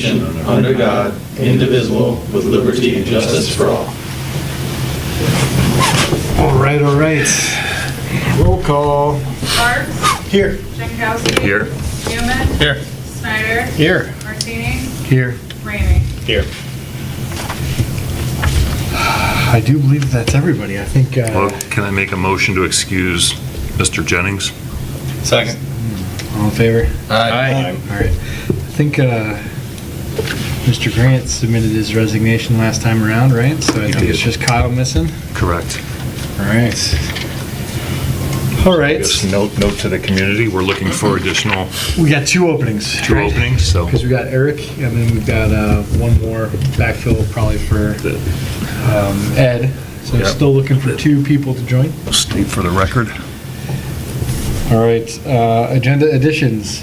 under God, indivisible, with liberty and justice for all. All right. Roll call. Parks, Here. Jankowski. Here. Newman. Here. Snyder. Here. Martini. Here. Ramey. Here. I do believe that's everybody. I think. Well, can I make a motion to excuse Mr. Jennings? Second. All in favor? Aye. All right. I think Mr. Grant submitted his resignation last time around, right? So I He think it's did. just Kyle missing. Correct. All right. All right. Just note to the community, we're looking for additional We got two openings. two openings, so Because we got Eric, and then we've got one more backfill probably for Ed. So Yep. still looking for two people to join. state for the record. All right, agenda additions.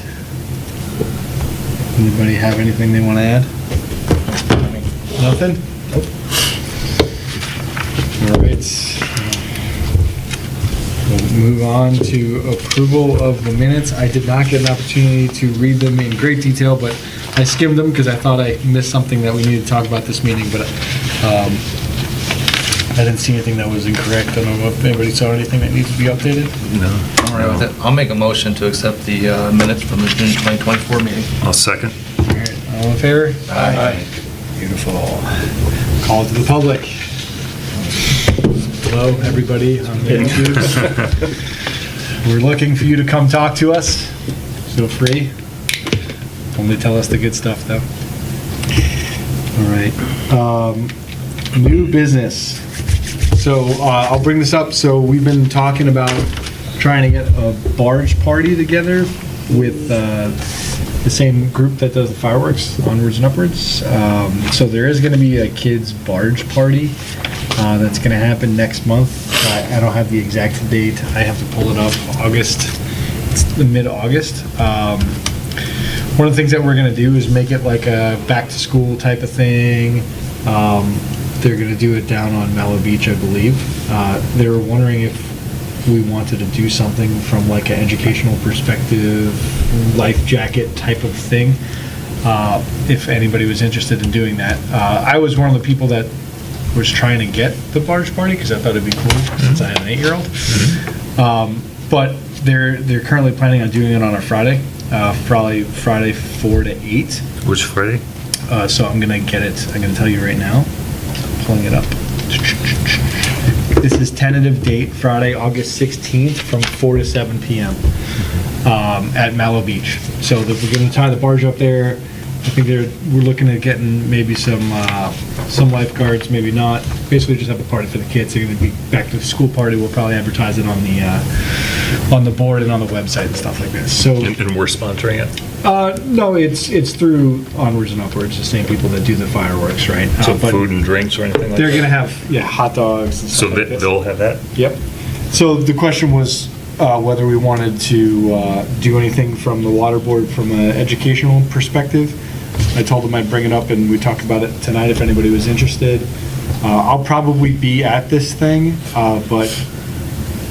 Anybody have anything they want to add? Nothing? All right. We'll move on to approval of the minutes. I did not get an opportunity to read them in great detail, but I skimmed them because I thought I missed something that we needed to talk about this meeting, but I didn't see anything that was incorrect. I don't know if anybody saw anything that needs to be updated. No. All right with it. I'll make a motion to accept the minutes from the June 2024 meeting. I'll second. All right, all in favor? Aye. Beautiful. Call to the public. Hello, everybody on the YouTubes. We're looking for you to come talk to us. Feel free. Only tell us the good stuff, though. All right. New business. So I'll bring this up. So we've been talking about trying to get a barge party together with the same group that does the fireworks, Onwards and Upwards. So there is going to be a kids barge party that's going to happen next month. I don't have the exact date. I have to pull it up. It's the mid-August. One of the things that we're going to do is make it like a back-to-school type of thing. They're going to do it down on Mallow Beach, I believe. They were wondering if we wanted to do something from like an educational perspective, life jacket type of thing. If anybody was interested in doing that. I was one of the people that was trying to get the barge party because I thought it'd be cool since I have an 8-year-old. But they're currently planning on doing it on a Friday, probably Friday 4 to 8. Which Friday? So I'm gonna get it. I'm gonna tell you right now. Pulling it up. This is tentative date, Friday, August 16th, from 4 to 7 p.m. At Mallow Beach. So we're gonna tie the barge up there. I think we're looking at getting maybe some lifeguards, maybe not. Basically, just have a party for the kids. They're gonna be back to the school party. We'll probably advertise it on the board and on the website and stuff like this. So. And we're sponsoring it? No, it's through Onwards and Upwards, the same people that do the fireworks, right? So But food and drinks or anything like that? they're gonna have, hot dogs and So stuff like this. they'll have that? Yep. So the question was whether we wanted to do anything from the water board from an educational perspective. I told them I'd bring it up and we talked about it tonight if anybody was interested. I'll probably be at this thing, but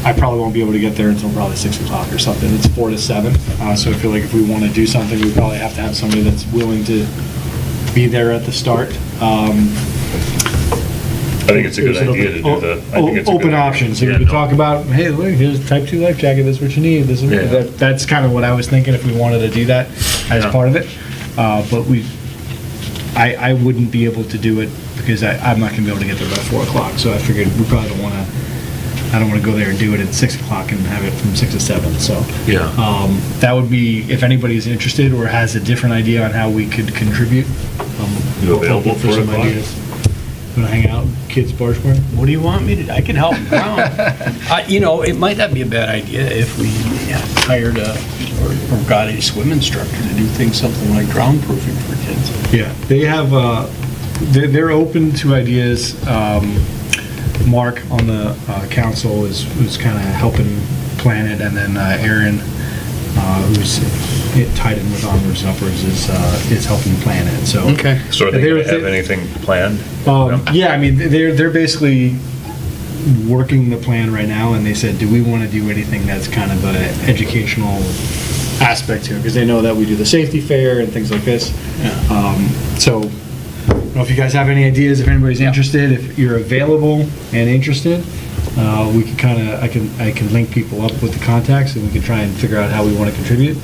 I probably won't be able to get there until probably 6 o'clock or something. It's 4 to 7. So I feel like if we want to do something, we probably have to have somebody that's willing to be there at the start. I think it's a good idea to do the. I think it's a good Open idea. options. So Yeah, we could no. talk about, hey, look, here's type 2 life jacket. This is what you need. Yeah. That's kind of what I was thinking if we wanted to do that as Yeah. part of it. But I wouldn't be able to do it because I'm not going to be able to get there by 4 o'clock. So I figured we probably don't want to. I don't want to go there and do it at 6 o'clock and have it from 6 to 7. So Yeah. that would be if anybody's interested or has a different idea on how we could contribute. You available open for 4 some o'clock? ideas. Want to hang out, kids barge party? What do you want me to do? I can help around. It might not be a bad idea if we hired or got a swim instructor to do something like drown proofing for kids. Yeah, they have, they're open to ideas. Mark on the council is kind of helping plan it, and then Aaron, who's tied in with Onwards and Upwards, is helping plan it, so. Okay. So are they going to have anything planned? Yeah, I mean, they're basically working the plan right now, and they said, do we want to do anything that's kind of a educational aspect to it, because they know that we do the safety fair and things like this. So, I don't know if you guys have any ideas, if anybody's interested, if you're available and interested, we can I can link people up with the contacts, and we can try and figure out how we want to contribute.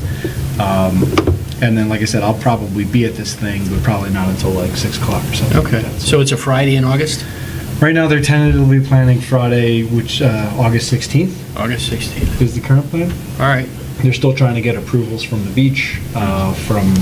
And then, like I said, I'll probably be at this thing, but probably not until like 6 o'clock or something. Okay, like that. so it's a Friday in August? Right now, they're tentatively planning Friday, which, August 16th August 16th. is the current plan. All right. They're still trying to get approvals from the beach, from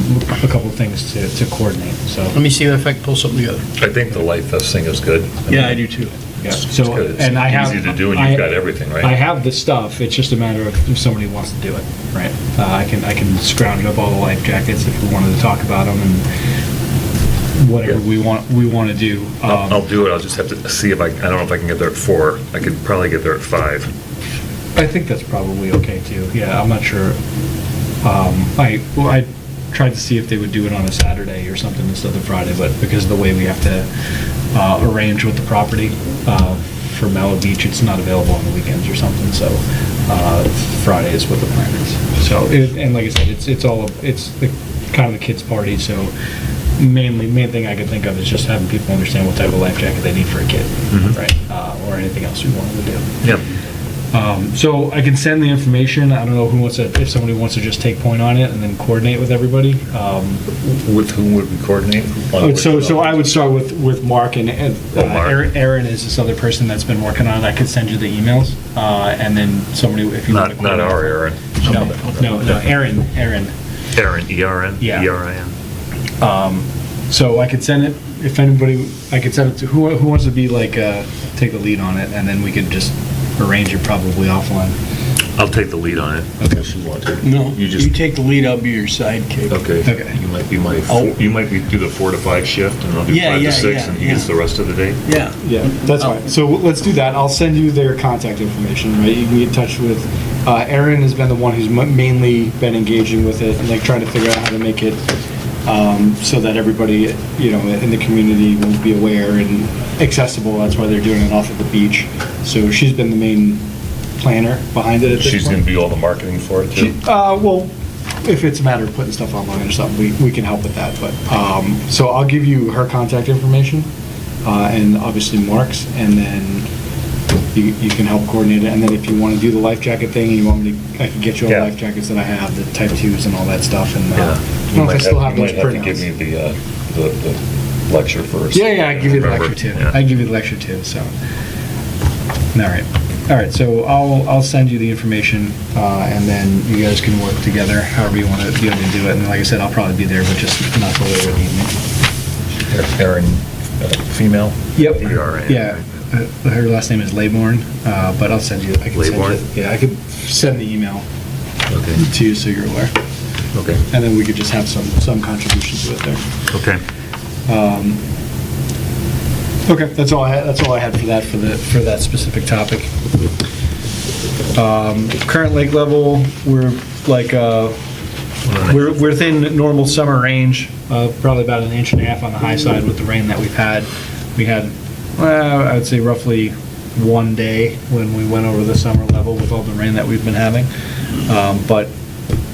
a couple of things to coordinate, so. Let me see if I can pull something together. I think the Light Fest thing is good. Yeah, I do too. Yeah, It's so, good. It's and I have. easy to do, and I- you've got everything, right? I have the stuff, it's just a matter of if somebody wants to do it, right? I can scrounge up all the life jackets if we wanted to talk about them and whatever Yeah. we want to do. I'll do it, I'll just have to see if I don't know if I can get there at 4. I could probably get there at 5. I think that's probably okay too, yeah, I'm not sure. I tried to see if they would do it on a Saturday or something instead of Friday, but because of the way we have to arrange with the property for Mallow Beach, it's not available on the weekends or something, so Friday is what the plan is. So, and like I said, it's kind of a kids' party, so main thing I could think of is just having people understand what type of life jacket they need for a kid, right? Or anything else we wanted to do. Yep. So I can send the information. I don't know if somebody wants to just take point on it and then coordinate with everybody. With whom would we coordinate? So I would start with Mark, and Mark. Aaron is this other person that's been working on it. I could send you the emails, and then somebody, if you want to. Not our Aaron. No, Aaron. Aaron, E-R-N? Yeah. E-R-I-N. So I could send it, if anybody, I could send it to, who wants to be like, take the lead on it, and then we could just arrange it probably offline. I'll take the lead on it. Okay. If you want to. No, You you just, take the lead, I'll be your sidekick. okay. Okay. You might be my, Oh. you might do the 4 to 5 shift, and I'll do Yeah, 5 yeah, to 6, yeah, and he gets yeah. the rest of the day? Yeah. Yeah, that's fine. So let's do that. I'll send you their contact information, right? You can get in touch with, Aaron has been the one who's mainly been engaging with it and like trying to figure out how to make it so that everybody, in the community will be aware and accessible. That's why they're doing it off of the beach. So she's been the main planner behind it at this She's point. going to do all the marketing for it, too? Well, if it's a matter of putting stuff online or something, we can help with that, but, so I'll give you her contact information, and obviously Mark's, and then you can help coordinate it, and then if you want to do the life jacket thing, and you want me to, I can get you all the Yeah. life jackets that I have, the Type 2s and all that stuff, and, Yeah. I don't know if I still have You those might have to give me printouts. the lecture first. Yeah, I give you the Remember? lecture too. Yeah. I give you the lecture too, so. All right, so I'll send you the information, and then you guys can work together however you want to do it. And like I said, I'll probably be there, but just not till later in the evening. Aaron, female? Yep. E-R-A-N. Yeah, her last name is Laybourne, but I'll send you, I can send Laybourne? you, yeah, I could send the email Okay, to you so you're aware. okay, And then we could just have some contribution to it there. okay. Okay, that's all I had for that specific topic. Current lake level, we're like, we're within normal summer range, probably about 1.5 inches on the high side with the rain that we've had. We had, well, I would say roughly one day when we went over the summer level with all the rain that we've been having. But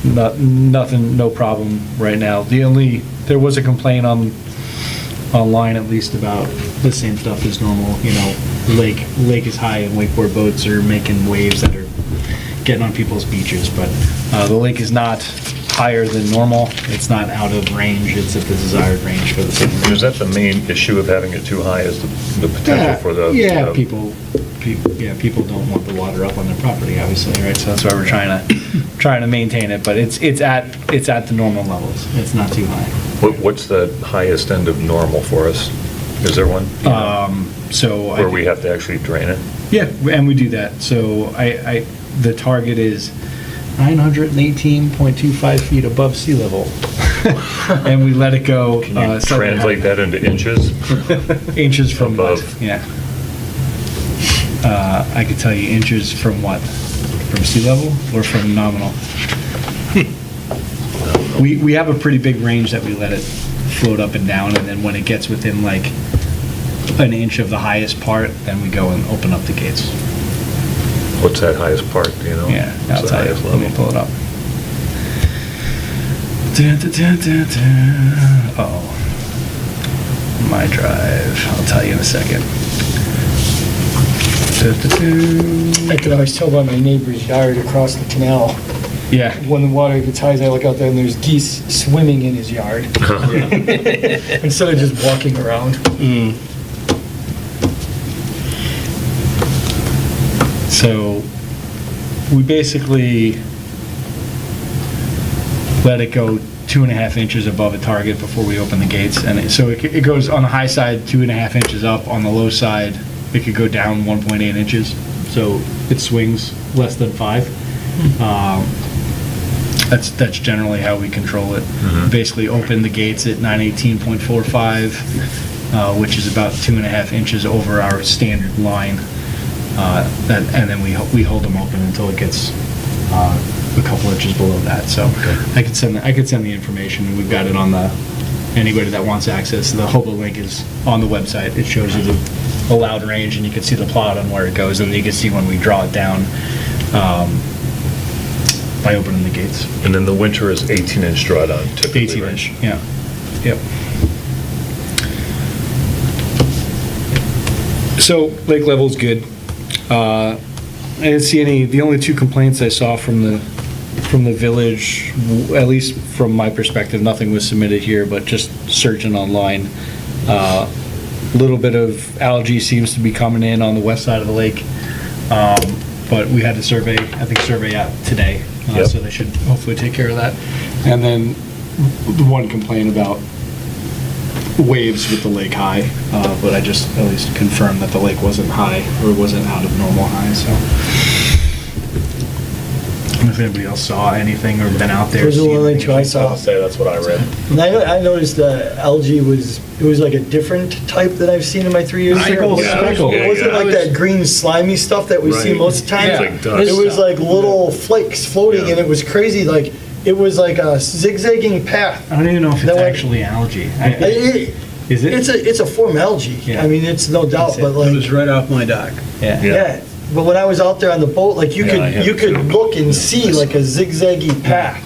nothing, no problem right now. There was a complaint online at least about the same stuff as normal, lake is high and wakeboard boats are making waves that are getting on people's beaches, but the lake is not higher than normal. It's not out of range, it's at the desired range for the same reason. Is that the main issue of having it too high, is the potential for the? Yeah, people don't want the water up on their property, obviously, right? So that's why we're trying to maintain it, but it's at the normal levels. It's not too high. What's the highest end of normal for us? Is there one? So Where we have to actually drain it? Yeah, and we do that. So the target is 918.25 feet above sea level. And we let it go. Can you translate that into inches? Inches from what? Above. Yeah. I could tell you inches from what? From sea level or from nominal? We have a pretty big range that we let it float up and down, and then when it gets within like 1 inch of the highest part, then we go and open up the gates. What's that highest part, do you know? Yeah, What's the outside. highest Let me level? pull it up. Oh, my drive. I'll tell you in a second. I can always tell by my neighbor's yard across the canal. Yeah. When the water gets high, I look out there and there's geese swimming in his yard. Instead of just walking around. So we basically let it go 2.5 inches above a target before we open the gates. So it goes on the high side 2.5 inches up. On the low side, it could go down 1.8 inches. So it swings less than 5. That's generally how we control it. Basically open the gates at 918.45, which is about 2.5 inches over our standard line. And then we hold them open until it gets a couple inches below that. So I could send the information, and we've got it on anybody that wants access. The Hobo link is on the website. It shows you the allowed range, and you can see the plot on where it goes, and you can see when we draw it down by opening the gates. And then the winter is 18-inch drawdown typically, 18 right? inch, yeah. Yep. So lake level's good. I didn't see any, the only 2 complaints I saw from the village, at least from my perspective, nothing was submitted here, but just searching online. Little bit of algae seems to be coming in on the west side of the lake. But we had to survey out today, Yep. so they should hopefully take care of that. And then the one complaint about waves with the lake high, but I just at least confirmed that the lake wasn't high or wasn't out of normal high, so. I don't know if anybody else saw anything or been out there. Those are the seen only anything. 2 I saw. Say that's what I read. And I noticed the algae was like a different type that I've seen in my 3 years here. Speckles, Yeah. speckles. It wasn't Yeah. like that green slimy stuff that we see Right. most of the time. It's like dust. It was like little flakes floating, Yeah. and it was crazy. Like, it was like a zigzagging path. I don't even know if it's That way- actually algae. Is it? It's a form of algae. Yeah. I mean, it's no doubt, That's it. but It was like, right off my dock. Yeah. yeah. But when I was out there on the boat, like, you Yeah, I have could too. look and see like a zigzaggy path.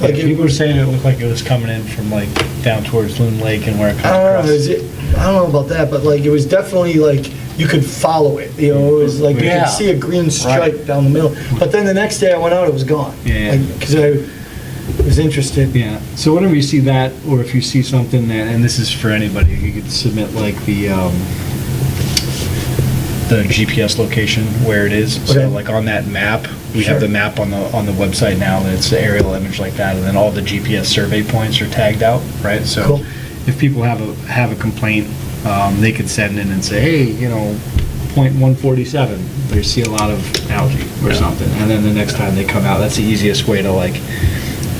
Like, it People were saying it looked like it was coming in from like down towards Loon Lake and where it comes I don't across. know, I don't know about that, but like, it was definitely like, you could follow it, you know, it was like, you Yeah. could see a green stripe down the middle. But then the next day I went out, it was gone. Yeah. Because I was interested. Yeah, so whenever you see that, or if you see something that, and this is for anybody, you could submit like the GPS location where it is. So Okay. like on that map, we Sure. have the map on the website now, and it's an aerial image like that, and then all the GPS survey points are tagged out, right? So Cool. if people have a complaint, they could send in and say, hey, point 147, they see a lot of algae or something, and then the next time they come out, that's the easiest way to like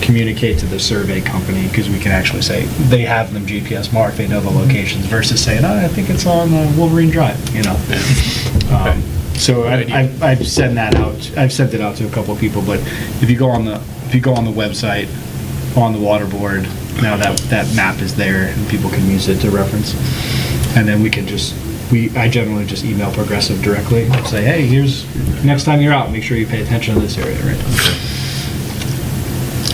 communicate to the survey company, because we can actually say, they have them GPS marked, they know the locations, versus saying, I think it's on Wolverine Drive, So I've sent that out, I've sent it out to a couple of people, but if you go on the website, on the water board, now that map is there, and people can use it to reference. And then we can I generally just email Progressive directly, say, hey, next time you're out, make sure you pay attention to this area, right?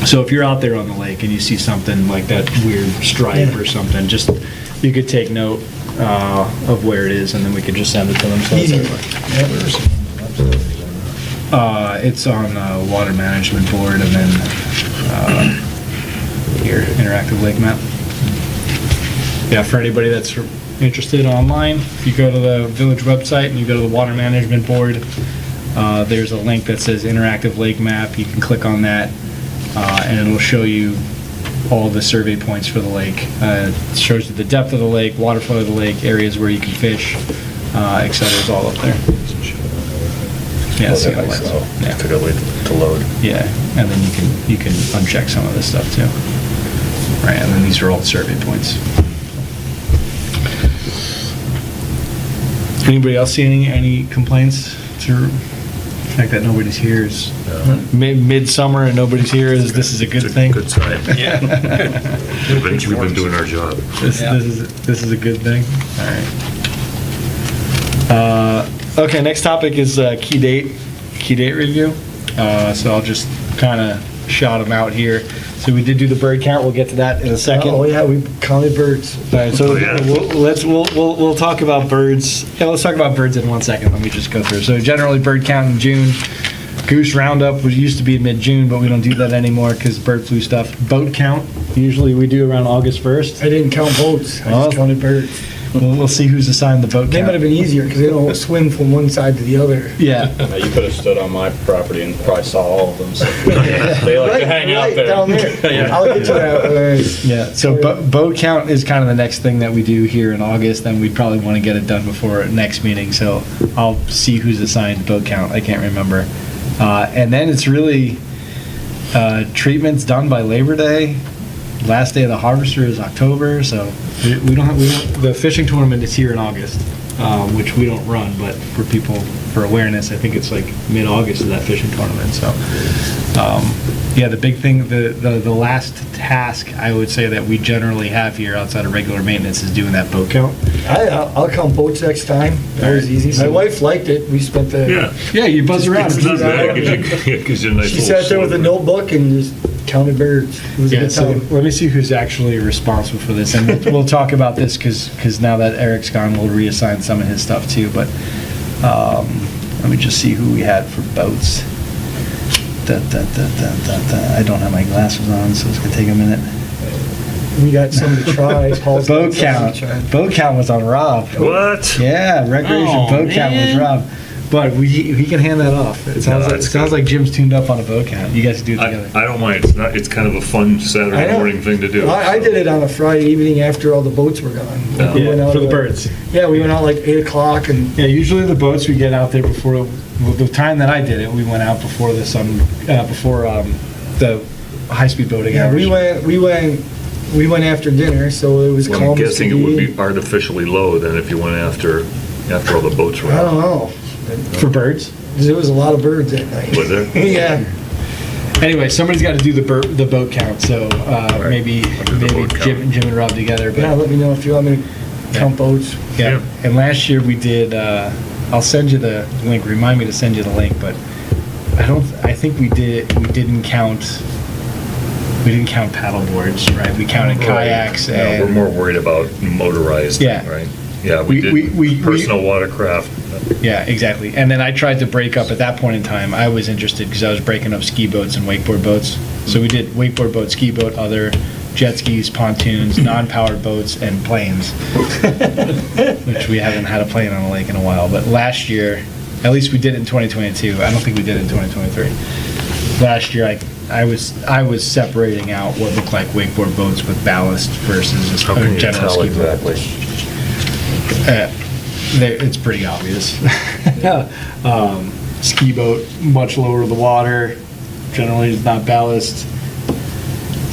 So if you're out there on the lake and you see something like that weird stripe or something, just, you could take note of where it is, and then we could just send it to them. So it's Easy. It's on Water Management Board, and then here, Interactive Lake Map. Yeah, for anybody that's interested online, if you go to the village website and you go to the Water Management Board, there's a link that says Interactive Lake Map. You can click on that, and it'll show you all the survey points for the lake. It shows you the depth of the lake, water flow of the lake, areas where you can fish, et cetera, is all up there. Yeah, see how that's, yeah. Took a wait to load. Yeah, and then you can uncheck some of this stuff too. Right, and then these are all survey points. Anybody else see any complaints to the fact that nobody's here is midsummer and nobody's here is, this is a good thing? Good sign. Yeah. We've been doing our job. This is a good thing? All right. Okay, next topic is key date review. So I'll just kind of shot them out here. So we did do the bird count. We'll get to that in a second. Oh, yeah, we counted birds. All right, so Oh, yeah. we'll talk about birds. Yeah, let's talk about birds in 1 second. Let me just go through. So generally, bird count in June. Goose roundup was used to be in mid-June, but we don't do that anymore because bird flu stuff. Boat count, usually we do around August 1st. I didn't count boats, I Oh. just counted birds. We'll see who's assigned the boat They might have count. been easier, because they don't swim from one side to the other. Yeah, You could have stood on my property and probably saw all of them. So they like to hang out Right, there. down there. I'll get you that. yeah. So boat count is kind of the next thing that we do here in August, and we'd probably want to get it done before next meeting. So I'll see who's assigned boat count. I can't remember. And then it's really treatments done by Labor Day. Last day of the harvester is October, so we don't have, the fishing tournament is here in August, which we don't run, but for people, for awareness, I think it's like mid-August is that fishing tournament, so. Yeah, the big thing, the last task I would say that we generally have here outside of regular maintenance is doing that boat count. I'll count boats next time. That was easy. My wife liked it. We spent the, Yeah. Yeah, you buzz around. It's not bad. It gives you a nice she little sat there with a slogan. notebook and just counted birds. It was a Yeah, good so time. let me see who's actually responsible for this, and we'll talk about this, because now that Eric's gone, we'll reassign some of his stuff too, but let me just see who we had for boats. I don't have my glasses on, so it's gonna take a minute. We got some to try. Paul's got Boat some count, to try. boat count was on Rob. What? Yeah, recreation Oh, boat count was man. Rob. But he can hand that off. It sounds like, that's it sounds good. like Jim's tuned up on a boat count. You guys do it I together. don't mind. It's not, it's kind of a fun I Saturday know. morning thing to do. Well, I did it on a Friday evening after all the boats were gone. Yeah. We went out For the at- birds. Yeah, we went out like 8 o'clock and Yeah, usually the boats we get out there before, well, the time that I did it, we went out before the sun, before the high-speed boating yeah, hours. we went after dinner, so it was Well, calm I'm as guessing could it would be. be artificially low then if you went after all the boats were I don't out. know. For birds. There was a lot of birds that night. Was there? Yeah. Anyway, somebody's got to do the boat count, so maybe I'll do the boat count. Jim and Rob together. Yeah, But let me know if you want me to count boats. yeah, Yeah. and last year we did. I'll send you the link. Remind me to send you the link, but I think we didn't count. We didn't count paddle boards, right? We counted kayaks Yeah, we're and more worried about motorized, Yeah. right? Yeah, we did personal watercraft. yeah, exactly. And then I tried to break up at that point in time. I was interested because I was breaking up ski boats and wakeboard boats. So we did wakeboard boat, ski boat, other jet skis, pontoons, non-powered boats, and planes, which we haven't had a plane on a lake in a while. But last year, at least we did it in 2022. I don't think we did it in 2023. Last year, I was separating out what looked like wakeboard boats with ballast versus just How can you general tell ski boat. exactly? It's pretty obvious. Ski boat, much lower to the water, generally is not ballast.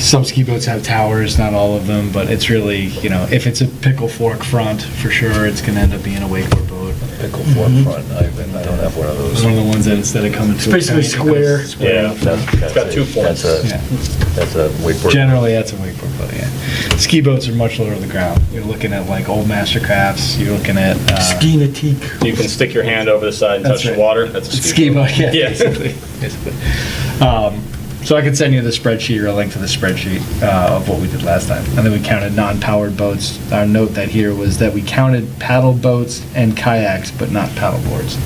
Some ski boats have towers, not all of them, but it's really, if it's a pickle fork front, for sure, it's gonna end up being a wakeboard boat. Pickle fork front, I don't have one of those. It's one of the ones that instead of coming to. It's basically square. Yeah, it's got 2 points. Yeah. That's a wakeboard. Generally, that's a wakeboard boat, yeah. Ski boats are much lower to the ground. You're looking at like old Mastercrafts, you're looking at. Ski Nautique. You can stick your hand over the side and That's touch right. the water. That's a Ski boat, yeah, Yeah. basically. So I could send you the spreadsheet or a link to the spreadsheet of what we did last time. And then we counted non-powered boats. Our note that here was that we counted paddle boats and kayaks, but not paddle boards.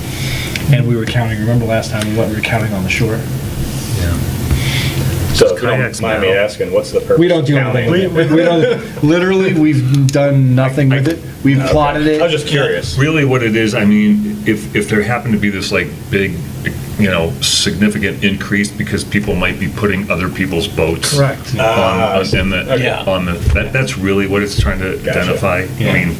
And we were counting, remember last time, what we were counting on the shore? So if you Kayaks don't mind me now. asking, what's the purpose? We don't do of counting? anything with it. We don't, literally, we've done nothing with it. We've plotted it. I was just curious. Really what it is, I mean, if there happened to be this like big, significant increase because people might be putting other people's boats. Correct. That's really what it's trying to Gotcha. identify. Yeah. I mean,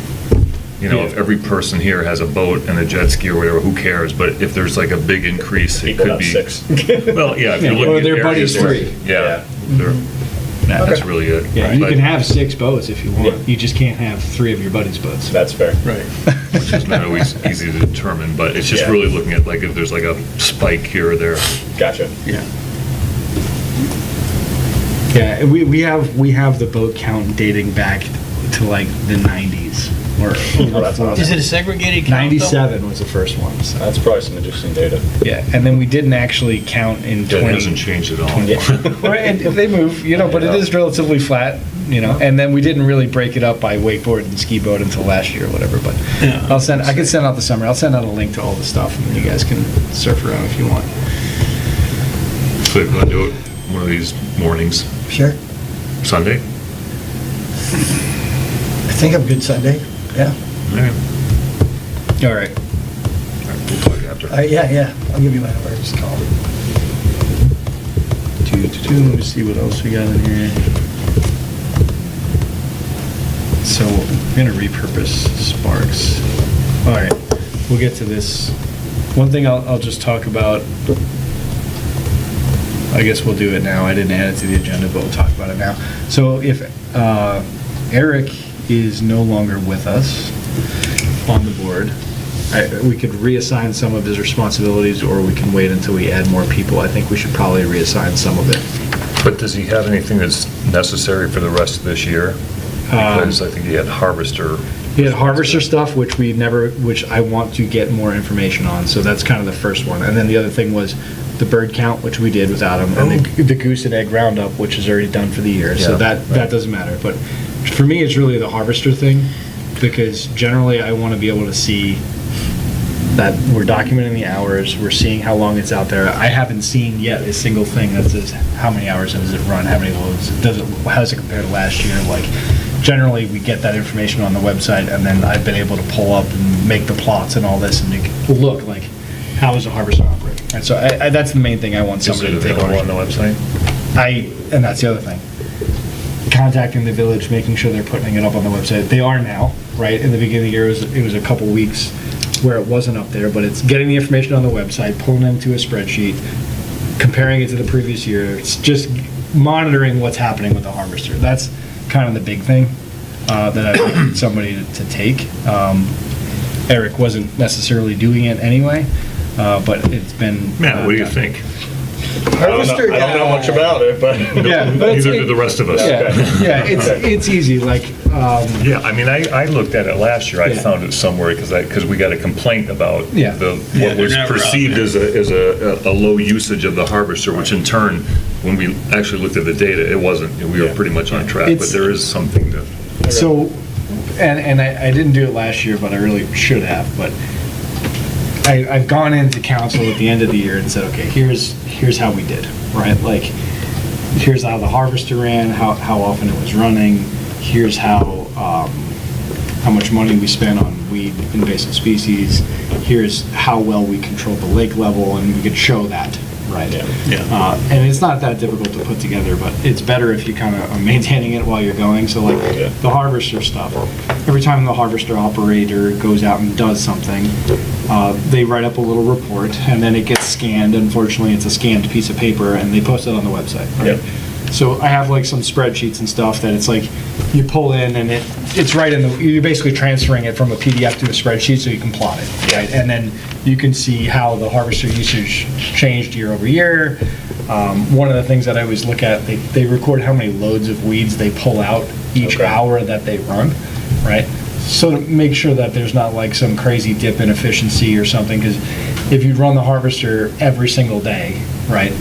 if every person here has a boat and a jet ski or whatever, who cares? But if there's like a big increase, it People could have be. 6. Well, yeah, if Yeah, you're looking or at their buddies areas where- three. Yeah, that's really it. Yeah, you But- can have 6 boats if you want. Yeah. You just can't have 3 of your buddies' boats. That's fair. Right. Which is not always easy to determine, but it's just Yeah. really looking at like if there's like a spike here or there. Gotcha. Yeah. Yeah, and we have the boat count dating back to like the 90s or that's awesome. Is it a segregated count, though? 97 was the first one. So. That's probably some interesting data. Yeah, and then we didn't actually count in That 20. hasn't changed at all. Right, and if they move, but it is relatively flat, and then we didn't really break it up by wakeboard and ski boat until last year or whatever, but Yeah. I can send out the summary. I'll send out a link to all the stuff and you guys can surf around if you want. So we're going to do it one of these mornings, Sure. Sunday? I think I'm good Sunday. Yeah. All right. All right. We'll talk after. Yeah. I'll give you my number. Just call. Let me see what else we got in here. So I'm gonna repurpose Sparks. All right, we'll get to this. One thing I'll just talk about, I guess we'll do it now. I didn't add it to the agenda, but we'll talk about it now. So if Eric is no longer with us on the board, we could reassign some of his responsibilities, or we can wait until we add more people. I think we should probably reassign some of it. But does he have anything that's necessary for the rest of this year? Because I think he had harvester. He had harvester stuff, which I want to get more information on, so that's kind of the first one. And then the other thing was the bird count, which we did without him, and the goose and egg roundup, which is already done for the year, so Yeah, that doesn't matter. But for me, it's really the harvester thing, because generally I want to be able to see that we're documenting the hours, we're seeing how long it's out there. I haven't seen yet a single thing that says how many hours does it run, how many loads, how does it compare to last year? Like, generally, we get that information on the website, and then I've been able to pull up and make the plots and all this, and look, like, how is a harvester operating? And so that's the main thing I want Is somebody it to take available on ownership. the website? And that's the other thing. Contacting the village, making sure they're putting it up on the website. They are now, right? In the beginning of the year, it was a couple weeks where it wasn't up there, but it's getting the information on the website, pulling it into a spreadsheet, comparing it to the previous year. It's just monitoring what's happening with the harvester. That's kind of the big thing that I'd like somebody to take. Eric wasn't necessarily doing it anyway, but it's been. Matt, what do you think? I don't know much about it, but. Yeah, but it's- Neither do the rest of us. Yeah, it's easy, like, Yeah, I mean, I looked at it last year, I Yeah. found it somewhere, because we got a complaint about Yeah. what was they're never out perceived there. as a low usage of the harvester, which in turn, when we actually looked at the data, it wasn't, we were pretty much on track, but It's- there is something to. so, and I didn't do it last year, but I really should have, but I've gone into council at the end of the year and said, okay, here's how we did, right? Like, here's how the harvester ran, how often it was running, here's how much money we spent on weed invasive species, here's how well we controlled the lake level, and we could show that, right? And it's not that difficult to put together, but it's better if you kind of are maintaining it while you're going. So like the harvester stuff, every time the harvester operator goes out and does something, they write up a little report, and then it gets scanned. Unfortunately, it's a scanned piece of paper, and they post it on the website. Right? So I have like some spreadsheets and stuff that it's like you pull in, and it's right in the, you're basically transferring it from a PDF to a spreadsheet so you can plot it, right? And then you can see how the harvester usage changed year over year. One of the things that I always look at, they record how many loads of weeds they pull out each hour that they run, right? So to make sure that there's not like some crazy dip in efficiency or something, because if you run the harvester every single day, right,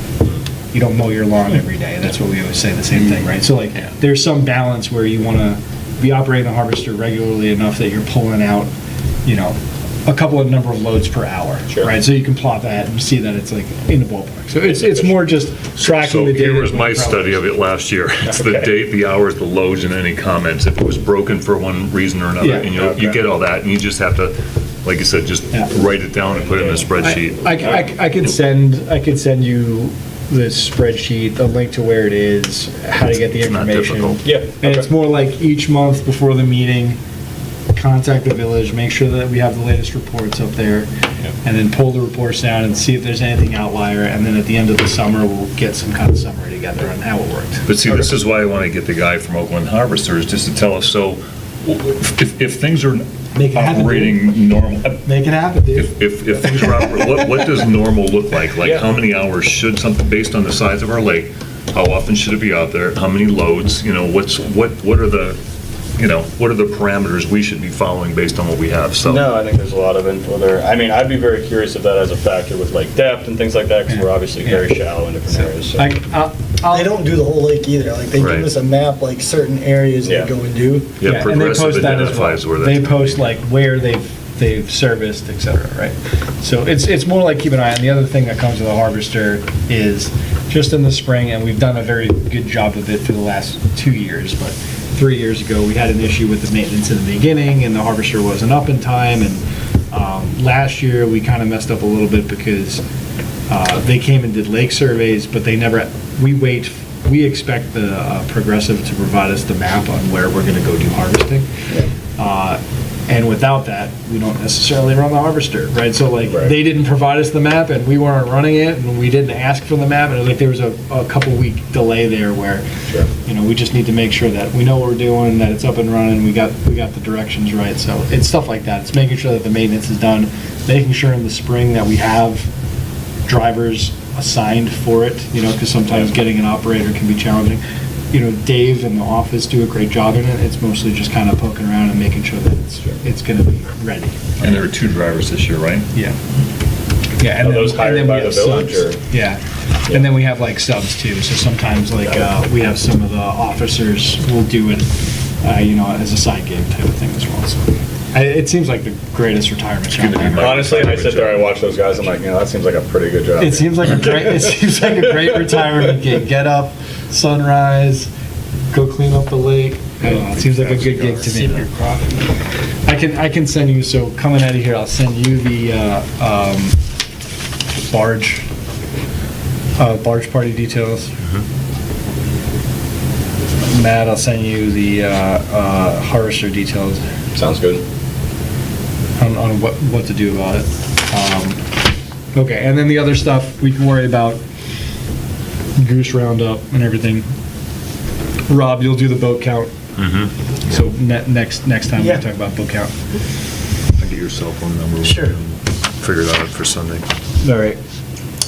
you don't mow your lawn every day. That's what we always say, the same thing, right? So like, there's some balance where you want to be operating the harvester regularly enough that you're pulling out, a couple of number of loads per hour, right? So you can plot that and see that it's like in the ballpark. So it's more just tracking So the data. here was my study of it last year. It's the date, the hours, the loads, and any comments. If it was broken for one reason or another, Yeah. and you get all that, and you just have to, like you said, just write it down and put it in a spreadsheet. I could send you the spreadsheet, a link to where it is, how to get the It's not information. difficult. Yeah. And it's more like each month before the meeting, contact the village, make sure that we have the latest reports up there, and then pull the reports down and see if there's anything outlier, and then at the end of the summer, we'll get some kind of summary together on how it worked. But see, this is why I want to get the guy from Oakland Harvesters, just to tell us, so if things are Make it happen, operating normal, Make it happen, dude. if things are operating, what does normal look like? Like, how many hours should something, based on the size of our lake, how often should it be out there? How many loads, what are the what are the parameters we should be following based on what we have, so. No, I think there's a lot of info there. I mean, I'd be very curious if that has a factor with like depth and things like that, because we're obviously very shallow in different areas. So. They don't do the whole lake either. Like, they Right. give us a map, like certain areas Yeah. they go and do. Yeah, and they Progressive post that as well. identifies where that's. They post like where they've serviced, et cetera, right? So it's more like keep an eye on. The other thing that comes with a harvester is just in the spring, and we've done a very good job of it for the last 2 years, but 3 years ago, we had an issue with the maintenance in the beginning, and the harvester wasn't up in time, and last year, we kind of messed up a little bit because they came and did lake surveys, but they never, we expect the Progressive to provide us the map on where we're gonna go do harvesting. And without that, we don't necessarily run the harvester, right? So like, Right. they didn't provide us the map and we weren't running it and we didn't ask for the map. And it was like, there was a couple week delay there where, Sure. we just need to make sure that we know what we're doing, that it's up and running, we got the directions right. So it's stuff like that. It's making sure that the maintenance is done, making sure in the spring that we have drivers assigned for it, because sometimes getting an operator can be challenging. Dave and the office do a great job in it. It's mostly just kind of poking around and making sure that it's going to be ready. And there are 2 drivers this year, right? Yeah. Yeah. And Are then- those hired and then we by the have village, subs. or? Yeah. And then we have like subs too. So sometimes like we have some of the officers will do it, as a side gig type of thing as well. So it seems like the greatest retirement job gonna be ever. my- Honestly, I sit there, I watch those guys, I'm like, that seems like a pretty good job. It seems like a great retirement gig. Get up, sunrise, go clean up the lake. I don't know, it seems like a good gig to me. Sip your coffee. I can send you, so coming out of here, I'll send you the barge party details. Matt, I'll send you the harvester details Sounds good. on what to do about it. Okay, and then the other stuff, we can worry about goose roundup and everything. Rob, you'll do the boat count. So next time we Yeah. talk about boat count. I'll get your cell phone number. Sure. Figure that out for Sunday. All right.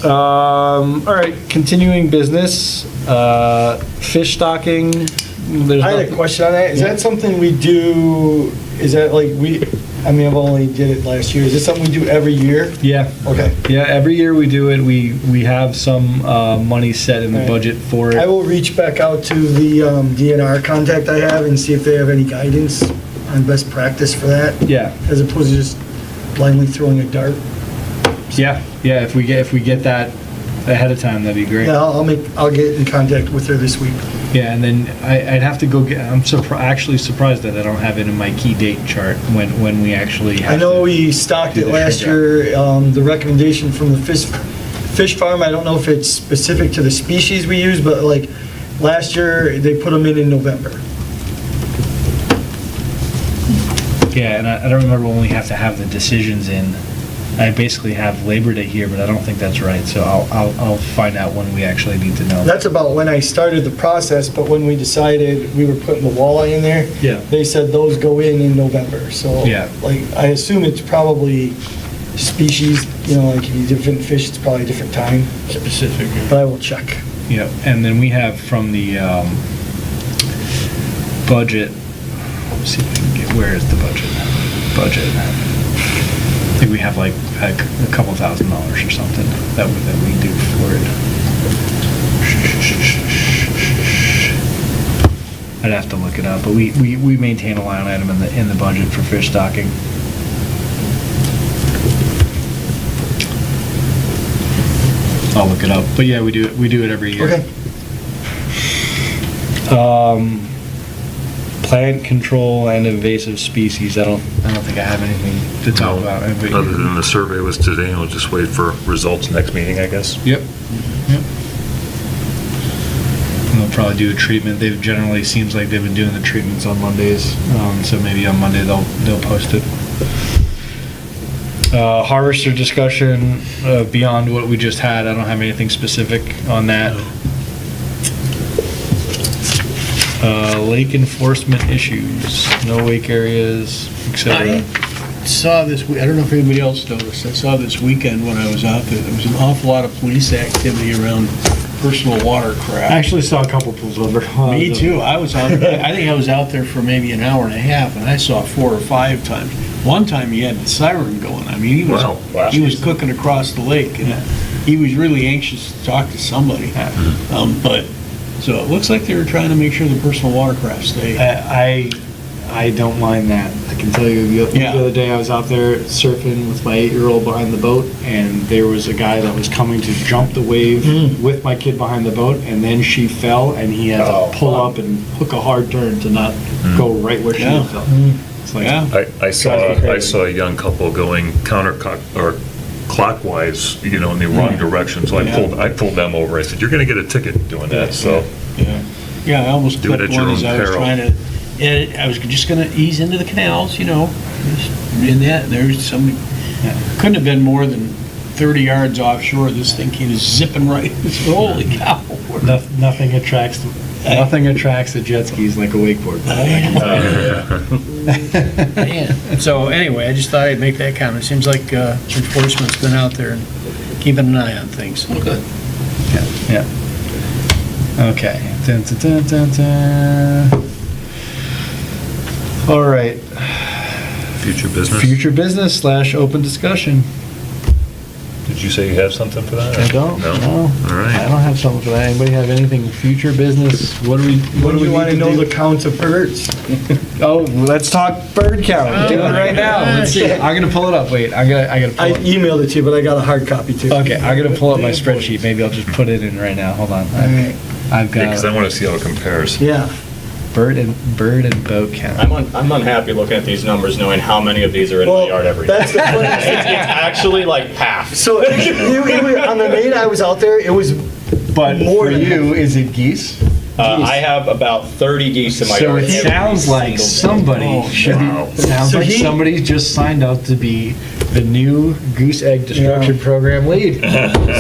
All right, continuing business, fish stocking. There's I had a nothing- question on that. Is that something we do, is that like I've only did it last year. Is this something we do every year? Yeah. Okay. Yeah, every year we do it. We have some money set in the Right. budget for I it. will reach back out to the DNR contact I have and see if they have any guidance on best practice for that, Yeah, as opposed to just blindly throwing a dart. yeah. If we get that ahead of time, that'd be great. Yeah, I'll get in contact with her this week. Yeah, and then I'd have to go get, I'm actually surprised that I don't have it in my key date chart when we actually have I know to we stocked do it the last shrink year. The recommendation from the fish farm, I don't know if it's specific to the species we use, but like last year, they put them in November. Yeah, and I don't remember when we have to have the decisions in. I basically have Labor Day here, but I don't think that's right, so I'll find out when we actually need to know. That's about when I started the process, but when we decided we were putting the walleye in there, Yeah. they said those go in November, so. Yeah. Like, I assume it's probably species, like if you different fish, it's probably a different time, Specific. but I will check. Yeah, and then we have from the budget, let's see if I can get, where is the budget? I think we have like a couple $1,000s or something that we do for it. I'd have to look it up, but we maintain a line item in the budget for fish stocking. I'll look it up, but yeah, we do it every year. Okay. Plant control and invasive species, I don't think I have anything to talk about. Other than the survey was today, and we'll just wait for results next meeting, I guess. Yep. And they'll probably do a treatment. They've generally, seems like they've been doing the treatments on Mondays, so maybe on Monday they'll post it. Harvester discussion, beyond what we just had, I don't have anything specific on that. Lake enforcement issues, no wake areas, etc. I saw this, I don't know if anybody else noticed, I saw this weekend when I was out there was an awful lot of police activity around personal watercraft. I actually saw a couple pulls over. Me too. I was out, I think I was out there for maybe an hour and a half, and I saw 4 or 5 times. One time he had the siren going. I mean, Wow. he was cooking across the lake, and he was really anxious to talk to somebody. But, so it looks like they were trying to make sure the personal watercraft stay. I don't mind that. I can tell you, the Yeah. other day I was out there surfing with my 8-year-old behind the boat, and there was a guy that was coming to jump the wave with my kid behind the boat, and then she fell, and he had to pull up and hook a hard turn to not go right where she Yeah. fell. It's like, Yeah. I saw a young couple going or clockwise, in the wrong direction, so I pulled them over. I said, "You're gonna get a ticket doing that," so. Yeah, I almost Do it clipped at your one as own I was peril. trying to, and I was just gonna ease into the canals, just in that, and there's somebody, couldn't have been more than 30 yards offshore, this thing came zipping right, holy cow. nothing attracts the jet skis like a wakeboard. Man. So anyway, I just thought I'd make that comment. Seems like enforcement's been out there and keeping an eye on things. Good. Yeah. Okay. Dun, dun, dun, dun, dun. All right. Future business? Future business / open discussion. Did you say you have something for that? I don't. No? No. All I right. don't have something for that. Anybody have anything future business? What do we You want to need know do? the count of birds? Oh, let's talk bird count. Do it right now. Let's see. I'm gonna pull it up. Wait, I gotta I pull it. emailed it to you, but I got a hard copy too. Okay, I'm gonna pull up my spreadsheet. Maybe I'll just put it in right now. Hold on. Alright. I've Because I got want to see how it compares. Yeah. bird and boat count. I'm unhappy looking at these numbers, knowing how many of these are in my Well, yard every day. that's the funniest It's actually like half. So on the main I was out there, it was But more for than you, is it geese? I have about 30 geese in my So yard. it every sounds like single day. somebody should wow. be, sounds So like he- somebody just signed up to be the new goose egg destruction program lead.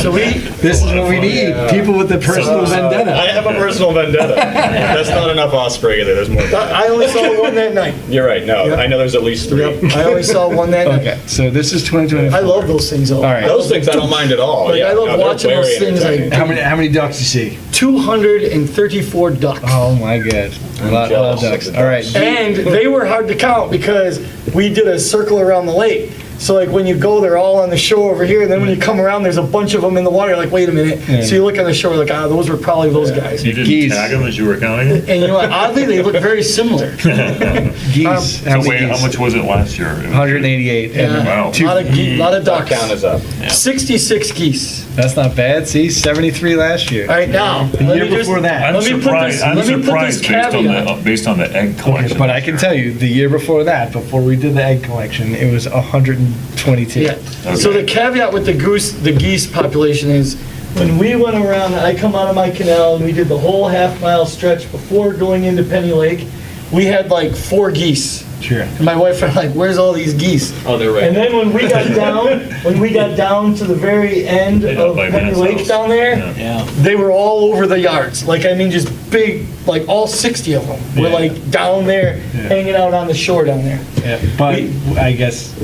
So This is what we need, people with the personal vendetta. I have a personal vendetta. That's not enough osprey either. There's more. Than that. I only saw one that night. You're right. No, Yep. I know there's at least 3. Yep, I only saw one that night. Okay, so this is 2024. I love those things though. All right. Those things I don't mind at all. Like, yeah, I love no, they're watching very those things, like- entertaining. How many ducks you see? 234 ducks. Oh my god, a lot of jealous of ducks. the All right, And they were hard to count because we did a circle around the lake. So like when you go, they're all on the shore over here, and then when you come around, there's a bunch of them in the water. You're like, wait a minute. Yeah. So you look on the shore, like, those were probably those guys. You didn't Geese. tag them as you were counting it? And you know what? Oddly, they look very similar. geese. How So many wait, how geese? much was it last year? 188. Yeah. Wow. A lot of That ducks. count is up. 66 geese. That's not bad. See, 73 last year. All right, now. The year before that. I'm Let me put surprised, this- I'm let me put this surprised caveat. based on the egg collection. But I can tell you, the year before that, before we did the egg collection, it was 122. Yeah. So the caveat with the geese population is, when we went around, I come out of my canal and we did the whole half-mile stretch before going into Penny Lake, we had like 4 geese. Sure. And my wife and I, like, where's all these geese? Oh, they're right. And then when we got down to the very end Yeah, of by Penny Matt's Lake house. down there, Yeah. Yeah. they were all over the yards. Like, I mean, just big, like all 60 of them were Yeah. like down there, hanging out on the shore down there. Yeah, but I guess,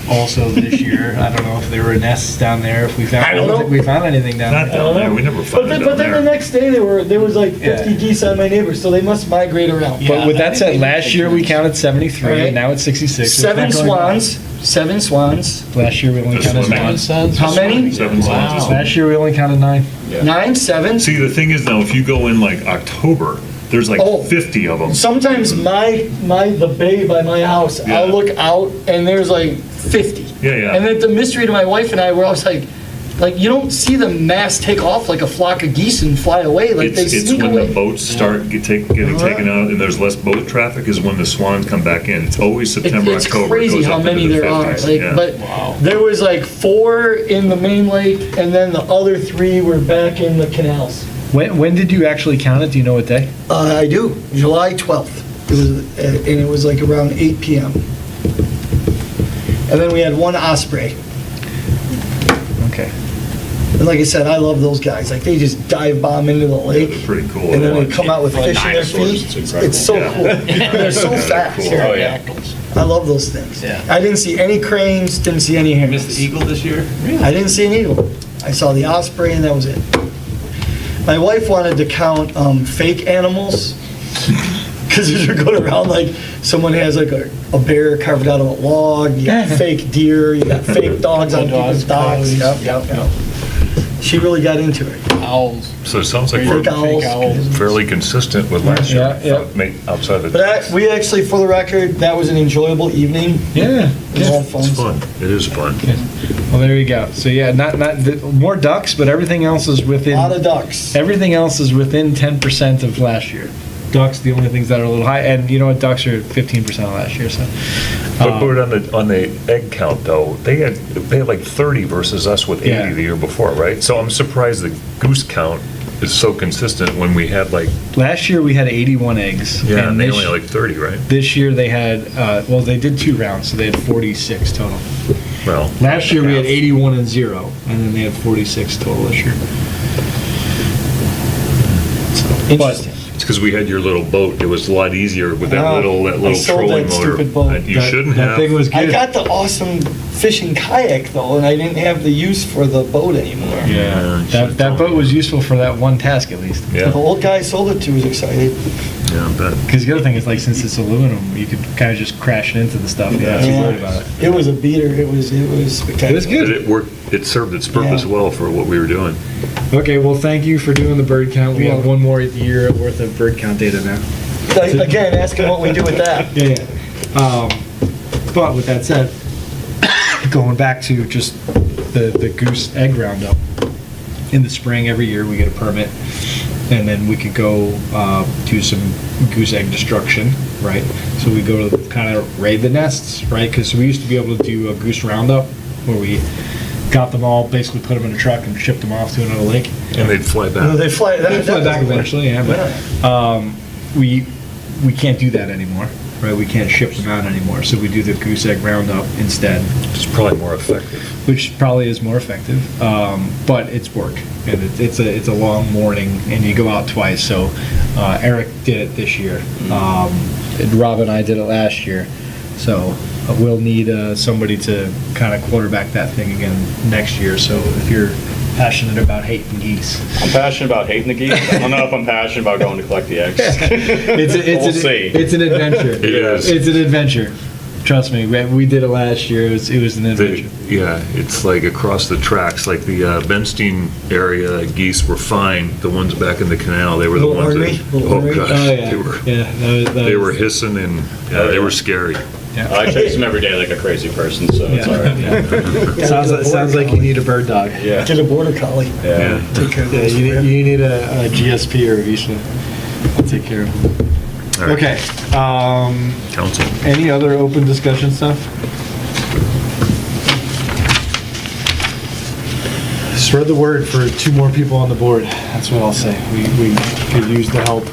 also this year, I don't know if there were nests down there, if we found, I don't know. we found anything down Not there. down there, we never But found it then, down but then the there. next day there was like 50 Yeah. geese on my neighbors, so they must migrate around. But with that said, Yeah. last year we counted 73, Right. and now it's 66. so it's 7 not going down. swans, 7 swans. Last year we only Just counted one. 9. Sons. How many? 7 sons. Last year we only counted 9. 9, 7. See, the thing is now, if you go in like October, there's like Oh. 50 of them. Sometimes the bay by my house, Yeah. I'll look out and there's like 50. Yeah, yeah. And then the mystery to my wife and I, where I was like, you don't see the mass take off like a flock of geese and fly away. Like they It's sneak when away. the boats start getting taken out and there's less boat traffic is when the swans come back in. It's always September, It's October. It crazy goes how up many into the there are. 50s. Like, Yeah. but there was like 4 in the main lake, and then the other 3 were back in the canals. When did you actually count it? Do you know what day? I do. July 12th. It was, and it was like around 8 p.m. And then we had 1 osprey. Okay. And like I said, I love those guys. Like they just dive bomb into the lake. They're pretty cool. And then they Like, come out with like fish in their dinosaurs. feet. It's incredible. It's so Yeah. cool. They're so Yeah, fast. they're cool. Oh, yeah. I love those things. Yeah. I didn't see any cranes, didn't see any Missed herons. the eagle this year? I didn't see an eagle. I saw the osprey and that was it. My wife wanted to count fake animals. Because as you're going around, like, someone has like a bear carved out of a log, you got fake deer, you got fake dogs on people's docks. Yep. She really got into it. Owls. So it sounds like Fake owls. we're fairly consistent with last year, outside of. But we actually, for the record, that was an enjoyable evening. Yeah. It was all fun. It's fun. It is fun. Well, there you go. So yeah, not more ducks, but everything else is A within. lot of ducks. Everything else is within 10% of last year. Ducks, the only things that are a little high, and you know what? Ducks are 15% of last year. So. But on the egg count though, they had like 30 versus us with 80 Yeah. the year before, right? So I'm surprised the goose count is so consistent when we had like. Last year we had 81 eggs. Yeah, and they this, only had like 30, right? This year they had, well, they did 2 rounds, so they had 46 total. Well. Last year we had half. 81 and 0, and then they had 46 total this year. Interesting. It's because we had your little boat. It was a lot easier with that I little sold trolling that motor. stupid boat. You shouldn't That have. thing was I good. got the awesome fishing kayak though, and I didn't have the use for the boat anymore. Yeah, you should've That told boat me. was useful for that one task at least. The Yeah, old guy I sold it to was excited. yeah, I bet. Because the other thing is, like, since it's aluminum, you could kind of just crash it into the stuff. Yeah, that's Yeah. worried about it. It was a beater. It was spectacular. It was good. But it worked. It served its purpose Yeah. well for what we were doing. Okay, well, thank you for doing the bird count. We have one more year worth of bird count data now. Again, ask him what we do with that. Yeah. But with that said, going back to just the goose egg roundup, in the spring every year we get a permit, and then we could go do some goose egg destruction, right? So we go to kind of raid the nests, right? Because we used to be able to do a goose roundup where we got them all, basically put them in a truck and shipped them off to another lake. And they'd fly back. No, they fly. They fly back eventually, yeah, but we can't do that anymore, right? We can't ship them out anymore, so we do the goose egg roundup instead, It's probably more effective. which probably is more effective, but it's work, and it's a long morning, and you go out twice. So Eric did it this year, and Rob and I did it last year, so we'll need somebody to kind of quarterback that thing again next year. So if you're passionate about hating geese, I'm passionate about hating the geese. I don't know if I'm passionate about going to collect the eggs. We'll see. It's an adventure. It is. It's an adventure. Trust me, we did it last year. It was an adventure. Yeah, it's like across the tracks, like the Benstein area geese were fine. The ones back in the canal, they were the Little ones ornery? that, Little oh ornery? gosh, Oh yeah, they were, yeah. That they was- were hissing and yeah, they were scary. I chase them every day like a crazy person, so it's all right. Sounds like you need a bird dog. Yeah. Get a border collie. Yeah. Take care of Yeah, those. you need a GSP or a Visa. I'll take care of them. All right. Okay. Council. Any other open discussion stuff? Spread the word for 2 more people on the board. That's what I'll say. We could use the help.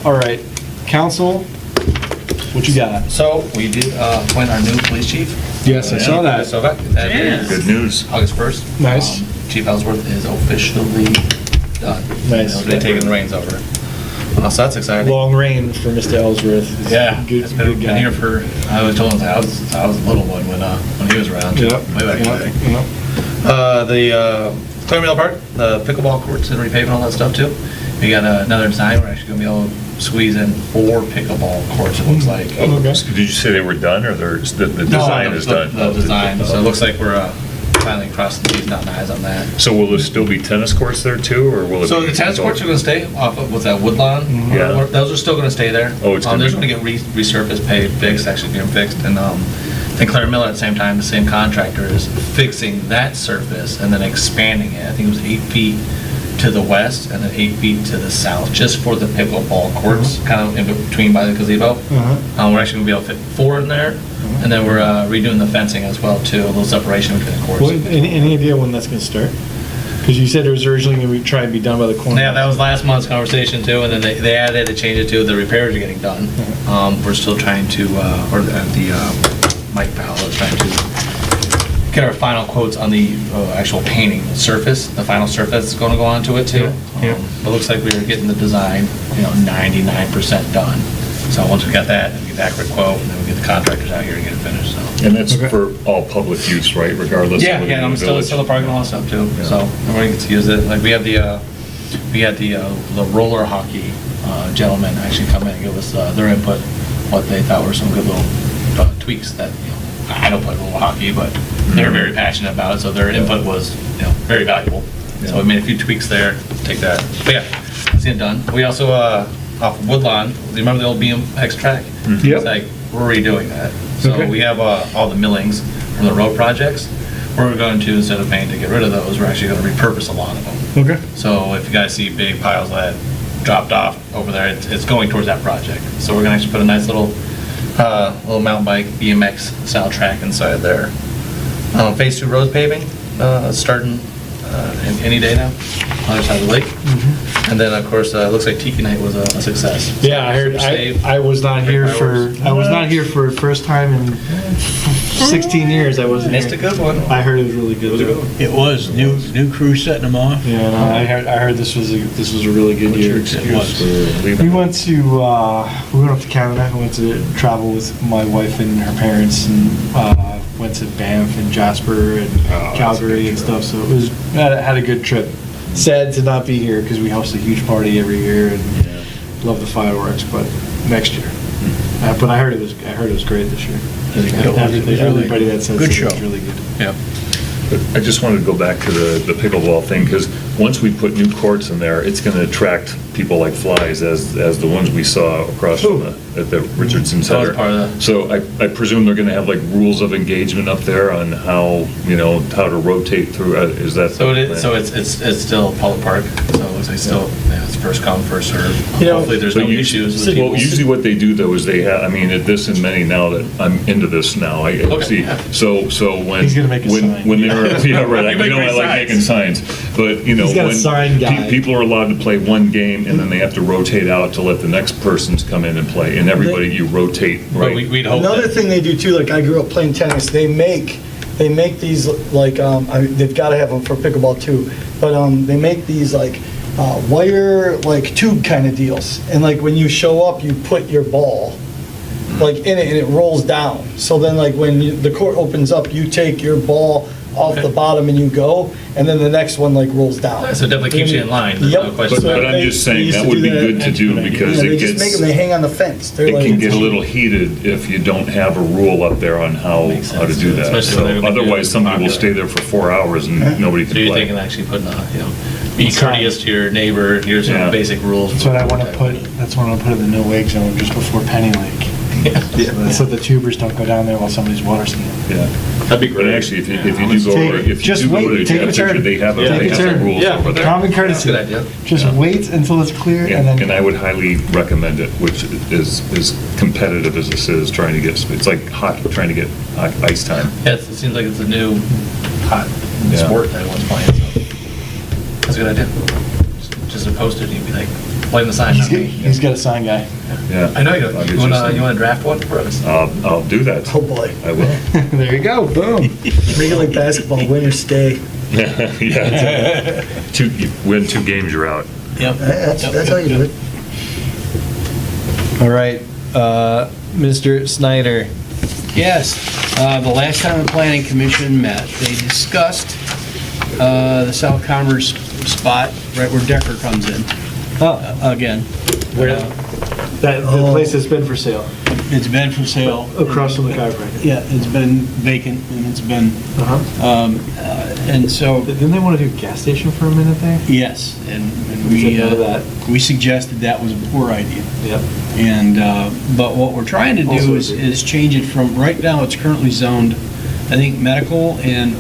All right, council, what you got? So we did appoint our new police chief. Yes, I saw that. So that is Good news. August 1st. Nice. Chief Ellsworth is officially done. Nice. They're taking the reins over. So that's exciting. Long reign for Mr. Ellsworth. Yeah, Good, it's good been guy. here for, I was told him I was a little one when he was around. Yep. Way back in the day. Yep. The Clear Mill Park, the pickleball courts and repaving all that stuff too. We got another design, we're actually gonna be able to squeeze in 4 pickleball courts, it looks like. Did you say they were done or the design No, is done? The design, so it looks like we're finally crossing the T's, dotting the I's on that. So will there still be tennis courts there too, or will it be? So the tennis courts are gonna stay off of, with that wood lawn. Yeah. Those are still gonna stay there. Oh, it's gonna They're be- just gonna get resurfaced, paved, fixed, actually getting fixed, and then Claire Miller at the same time, the same contractor is fixing that surface and then expanding it. I think it was 8 feet to the west and then 8 feet to the south, just for the pickleball courts, kind of in between by the gazebo. We're actually gonna be able to fit 4 in there, and then we're redoing the fencing as well too, a little separation between the courts. Any idea when that's gonna start? Because you said it was originally gonna be, try and be done by the corner. Yeah, that was last month's conversation too, and then they added to change it to the repairs are getting done. We're still trying to, Mike Powell is trying to get our final quotes on the actual painting surface, the final surface that's going to go onto it too. Yeah. It looks like we're getting the design, 99% done. So once we got that, we get the accurate quote, and then we get the contractors out here to get it finished, so. And that's Okay. for all public use, right, regardless of Yeah, whether yeah, you're in I'm the still village? the parking and all that stuff too, so everybody gets to use it. Like we have the we had the roller hockey gentlemen actually come in and give us their input, what they thought were some good little tweaks that, I don't play roller hockey, but they're very passionate about it, so their input was, very valuable. So we made a few tweaks there, take that. But yeah, that's it done. We also, off of Woodlawn, do you remember the old BMX track? Yep. It's like, we're redoing that. So Okay. we have all the millings from the road projects. We're going to, instead of paying to get rid of those, we're actually going to repurpose a lot of them. Okay. So if you guys see big piles that dropped off over there, it's going towards that project. So we're gonna actually put a nice little mountain bike BMX style track inside there. Phase 2 road paving, starting any day now, on the other side of the lake. And then, of course, it looks like Tiki Night was a success. Yeah, I heard, I was not here for, first time in 16 years, I wasn't here. Missed a good one. I heard it was really good. though. It was, new crew setting them off. Yeah, no, I heard this was a really good year. It was. We went up to Canada. I went to travel with my wife and her parents, and went to Banff and Jasper and Calgary and stuff. So it was had a good trip. Sad to not be here because we host a huge party every year and love the fireworks. But next year. But I heard it was great this year. Everybody that said Good it show. was really good. Yeah. I just wanted to go back to the pickleball thing, because once we put new courts in there, it's going to attract people like flies, as the ones we saw across from at the Richardson That was Center. part of the- So I presume they're going to have like rules of engagement up there on how, how to rotate through, is that? So the plan? it's still public park, so it looks like still, it's first come, first served. Hopefully there's no But issues with Well, people. usually what they do though is they have, at this and many, now that I'm into this now, I Okay, see. yeah. So when. He's gonna make a sign. When they're, yeah, right, I You make know I great like making signs, but He's got a when sign guy. people are allowed to play one game and then they have to rotate out to let the next persons come in and play, and everybody you rotate, But right? we'd hope Another that, thing they do too, like I grew up playing tennis, they make these like, they've gotta have them for pickleball too, but they make these like wire, like tube kind of deals. And like when you show up, you put your ball like in it and it rolls down. So then like when the court opens up, you take your ball off the bottom and you go, and then the next one like rolls down. so it definitely keeps you in line, there's no Yep. question. But about it. I'm just They saying, used that to would do be that good to do because Yeah, it they just make gets, them, they hang on the fence. They're it like- can get a little heated if you don't have a rule up there on how Makes to sense, do that. especially So when they're gonna be otherwise, some people popular. stay there for 4 hours and nobody can So you're play. thinking actually putting be courteous to your neighbor, here's some Yeah. basic rules. That's what I want to put in the no wake zone just before Penny Lake. So the tubers don't go down there while somebody's water skiing. Yeah. That'd be But actually, if you do go over, if you Just do go wait, over to take a Jeff Picture, turn. they have Take a some turn. rules Yeah. over there. Common courtesy. Good idea. Just wait until it's clear and And then. I would highly recommend it, which is competitive as this is, trying to get, it's like hockey, trying to get ice time. Yeah, it seems like it's a new hot Yeah. sport that everyone's playing, so that's a good idea. Just a post-it, you'd be like, playing the sign, not me. He's got a sign guy. Yeah. I know you do. I'll get You wanna some. draft one for us? I'll do that. Oh boy, I will. There you go, boom. make it like basketball, winners stay. Yeah. You win 2 games, you're out. Yep. That's how you do it. All right, Mr. Snyder. Yes, the last time the planning commission met, they discussed the South Commerce spot, right where Decker comes in, again. Where? The place that's been for sale, It's been for sale. across from the chiropractor. Yeah, it's been vacant, and it's been, Uh-huh. and so, Didn't they want to do a gas station for a minute there? yes, and We we, said no to that. we suggested that was a poor idea. Yep. And, but what we're trying to Also do agree. is change it from, right now, it's currently zoned, I think, medical and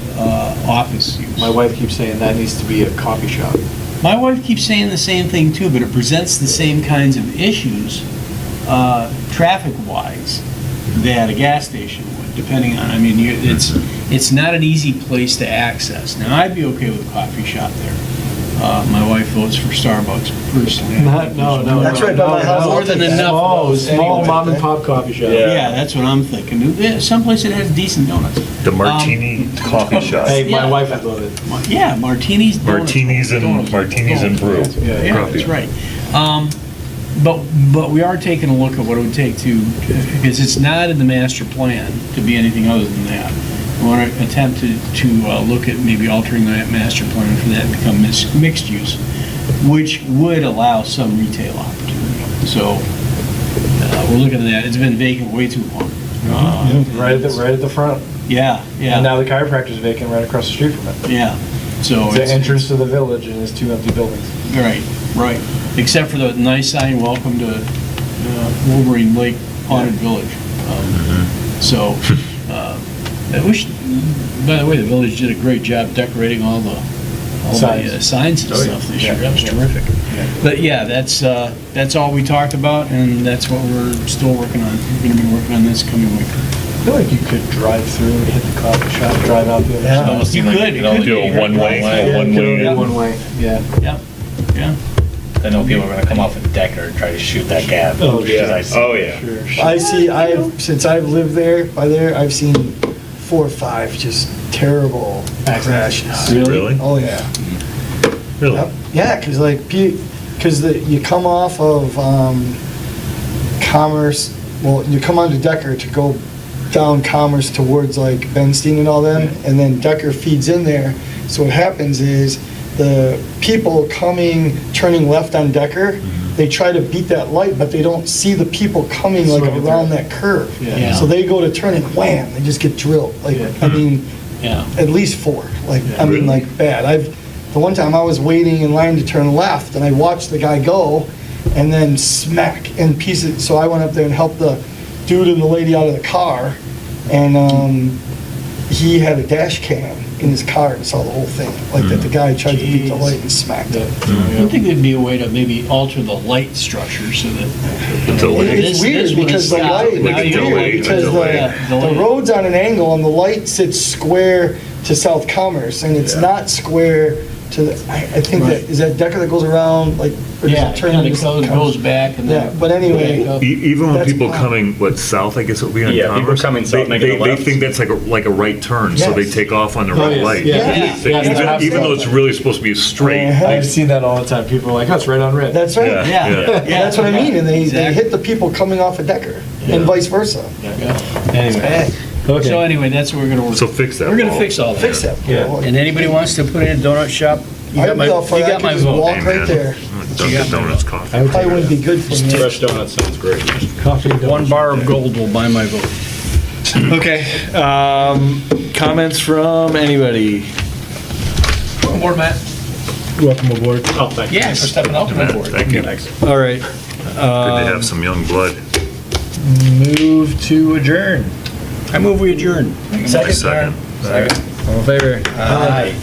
office use. My wife keeps saying that needs to be a coffee shop. My wife keeps saying the same thing too, but it presents the same kinds of issues, traffic-wise, that a gas station would, depending on, it's not an easy place to access. Now, I'd be okay with a coffee shop there. My wife votes for Starbucks personally. That's right by my house. More than enough of those Small anyway. mom and pop coffee shop. Yeah, that's what I'm thinking. Yeah, someplace that has decent donuts. The Martini Coffee Shop. Hey, my Yeah. wife would love it. Yeah, martinis. donuts, Martinis and brew. Yeah, that's right. But we are taking a look at what it would take to, because it's not in the master plan to be anything other than that. We want to attempt to look at maybe altering that master plan for that to become mixed use. which would allow some retail opportunity. So we're looking at that. It's been vacant way too long. Right at the front. Yeah, yeah. And now the chiropractor's vacant right across the street from it. Yeah. So It's the entrance to the village and there's 2 empty buildings. Right, right. Except for the nice sign, welcome to Wolverine Lake Haunted Village. So, I wish, by the way, the village did a great job decorating all the signs and stuff this year. That was terrific. But yeah, that's all we talked about, and that's what we're still working on. We're gonna be working on this coming week. I feel like you could drive through and hit the coffee shop, drive out the other Yeah. side. Almost seemed like could, you you could could Do a one-way, Yeah, one-way. yeah. One way, yeah. Yeah, yeah. I know people are gonna come off of Decker and try to shoot that gap. Oh, yeah. Oh, yeah. Sure. Since I've lived by there, I've seen 4 or 5 just terrible crashes. Really? Oh, yeah. Really? Yep. Yeah, because you come off of Commerce, well, you come onto Decker to go down Commerce towards like Benstein and all them, and then Decker feeds in there. So what happens is the people turning left on Decker, they try to beat that light, but they don't see the people coming like Swinging around through. that curve. Yeah. So they go to turn and wham, they just get drilled. Like, I mean, Yeah. at least 4. Like, I mean, like bad. The one time I was waiting in line to turn left, and I watched the guy go, and then smack and pieces. So I went up there and helped the dude and the lady out of the car, and he had a dash cam in his car and saw the whole thing. Like that, the guy tried to beat the light and smacked it. I think there'd be a way to maybe alter the light structure so that. It's weird because the light, Now it's you weird delay, because delay. the road's on an angle and the light sits square to South Commerce, and it's not square to the, I think that, is that Decker that goes around, like, or does Yeah, it turn kind into of goes back and then. Yeah, but anyway, back up. Even when That's people fine. coming, south, I guess it would be on Yeah, people Commerce? coming south, making a They left. think that's like a right turn, so they Yes. take off on the Oh, red yes, light. yeah. They- Yeah. Even though it's really supposed to be straight. Uh-huh. I've seen that all the time. People are like, oh, it's right on red. that's right. Yeah, Yeah. yeah. Yeah, that's what I mean, and they Exactly. hit the people coming off of Decker, and vice versa. Anyway. So Okay. anyway, that's what we're gonna work. So fix that. We're gonna wall. fix all that. Fix that. Yeah. And anybody wants to put in a donut shop, you I'd got my, be all for you that, got my could just vote. walk Hey, right man. there. Dunkin' Donuts coffee. I would Probably take wouldn't be good for me. Fresh donuts sounds great. coffee and One donuts. bar of gold will buy my vote. Okay, comments from anybody? Welcome aboard, Matt. Welcome aboard. Oh, thank you. Thanks for stepping up to the board. Thank you. All right, Good to have some young blood. move to adjourn. I move we adjourn. Second. All in favor? Aye.